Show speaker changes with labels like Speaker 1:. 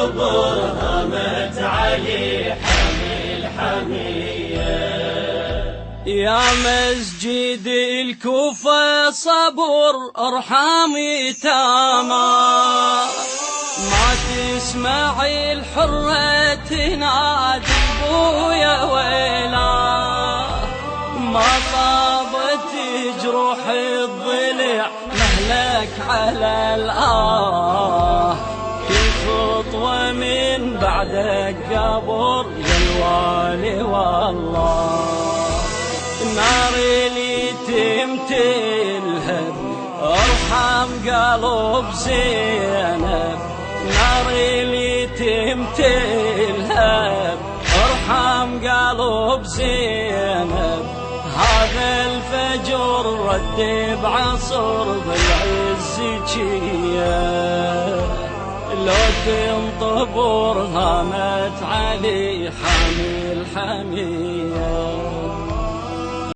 Speaker 1: القبر هامت علي حمي الحمية.
Speaker 2: يا مسجد الكوفة صبر ارحم يتامى، ما تسمع الحرة تنادي بويا ويلا، ما صابت جروح الضلع مهلك على كل خطوة من بعدك قبر يا الوالي والله. نار اليتيم تلهب ارحم قلب زينب، نار اليتيم تلهب ارحم قلب زينب، هذا الفجر رد بعصر بالعز جيه، لو تنطبر هامت علي حمي الحمية.